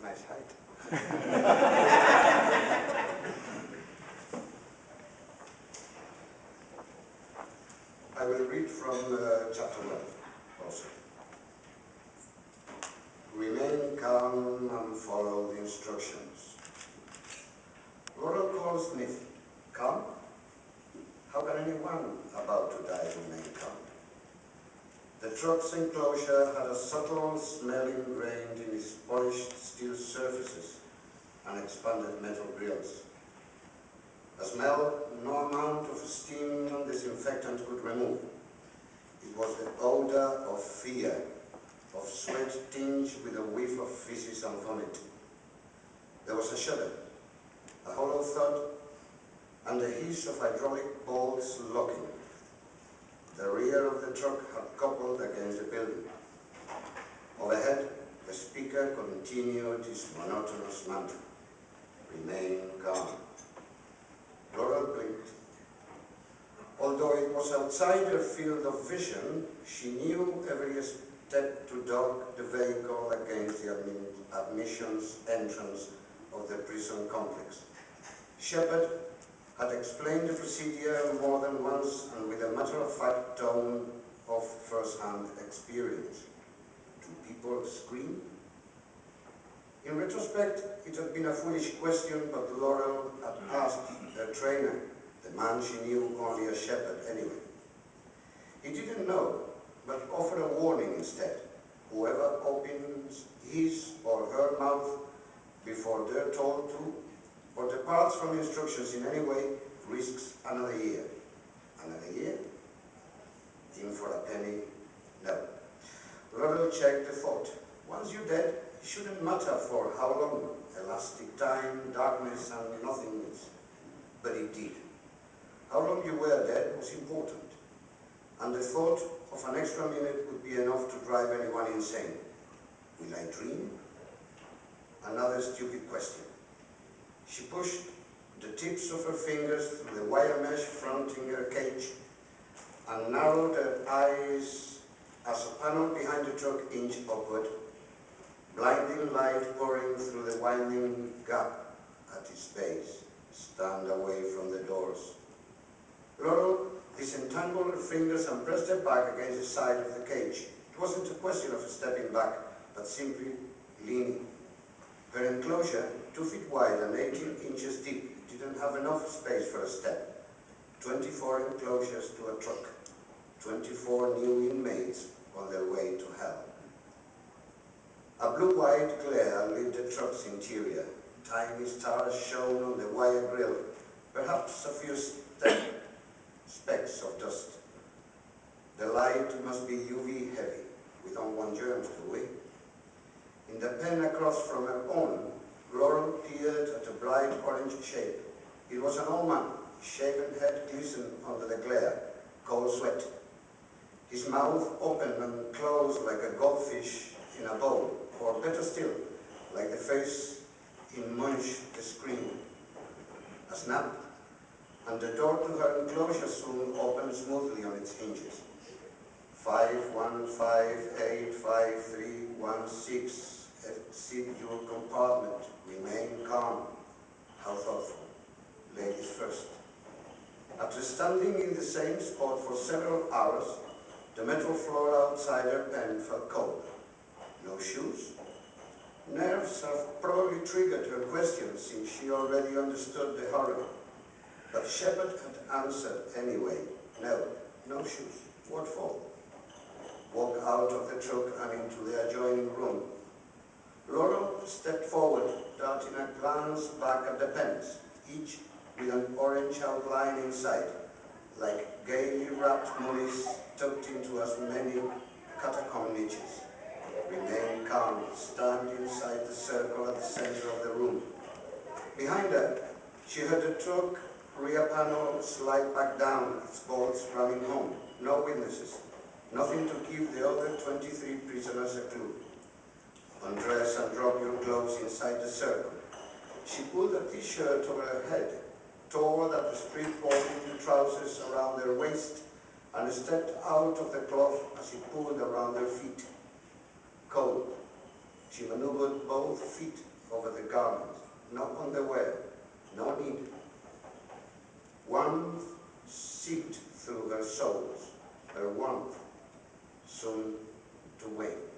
nice height. I will read from chapter 1 also. Remain calm and follow the instructions. Laurel calls Sniff. Calm? How can anyone about to die remain calm? The truck's enclosure had a subtle smell ingrained in its polished steel surfaces and expanded metal grills. A smell no amount of steam and disinfectant could remove. It was the odor of fear, of sweat tinged with a whiff of feces and vomit. There was a shudder, a hollow thud, and the hiss of hydraulic bolts locking. The rear of the truck had coupled against the building. Overhead, the speaker continued his monotonous mantra. Remain calm. Laurel blinked. Although it was outside her field of vision, she knew every step to dock the vehicle against the admissions entrance of the prison complex. Shepard had explained the procedure more than once and with a matter-of-fact tone of first-hand experience. Do people scream? In retrospect, it had been a foolish question, but Laurel had asked her trainer, the man she knew only as Shepard anyway. He didn't know, but offered a warning instead. Whoever opens his or her mouth before they're told to, or departs from instructions in any way, risks another year. Another year? In for a penny? No. Laurel checked the thought. Once you're dead, it shouldn't matter for how long. Elastic time, darkness, and nothingness. But it did. How long you were dead was important. And the thought of an extra minute would be enough to drive anyone insane. Will I dream? Another stupid question. She pushed the tips of her fingers through the wire mesh fronting her cage and narrowed her eyes as a panel behind the truck inched upward, blinding light pouring through the winding gap at its base. Stand away from the doors. Laurel disentangled her fingers and pressed her back against the side of the cage. It wasn't a question of stepping back, but simply leaning. Her enclosure, 2 feet wide and 18 inches deep, didn't have enough space for a step. 24 enclosures to a truck. 24 new inmates on their way to hell. A blue-white glare lit the truck's interior. Tiny stars shone on the wire grill, perhaps a few specks of dust. The light must be UV heavy. We don't want germs, do we? In the pen across from her own, Laurel peered at a bright orange shape. It was an old man. His shaven head glistened under the glare, cold sweat. His mouth opened and closed like a goldfish in a bowl, or better still, like the face in Munch the Scream. A snap, and the door to her enclosure soon opened smoothly on its hinges. 51585316, exit your compartment, remain calm. How thoughtful. Ladies first. After standing in the same spot for several hours, the metal floor outside her pen felt cold. No shoes? Nerves have probably triggered her question since she already understood the horror. But Shepard had answered anyway. No, no shoes. What for? Walk out of the truck and into the adjoining room. Laurel stepped forward, darting a glance back at the pens, each with an orange outline inside, like gaily wrapped mummies tucked into as many catacomb niches. Remain calm, stand inside the circle at the center of the room. Behind her, she heard the truck rear panel slide back down, its bolts ramming home. No witnesses. Nothing to give the other 23 prisoners a clue. Undress and drop your clothes inside the circle. She pulled a t-shirt over her head, tore at the street-bottomed trousers around her waist, and stepped out of the cloth as it pulled around her feet. Cold. She maneuvered both feet over the garment, not on the wear, no need. Warmth seeped through her soles, her warmth soon to wane.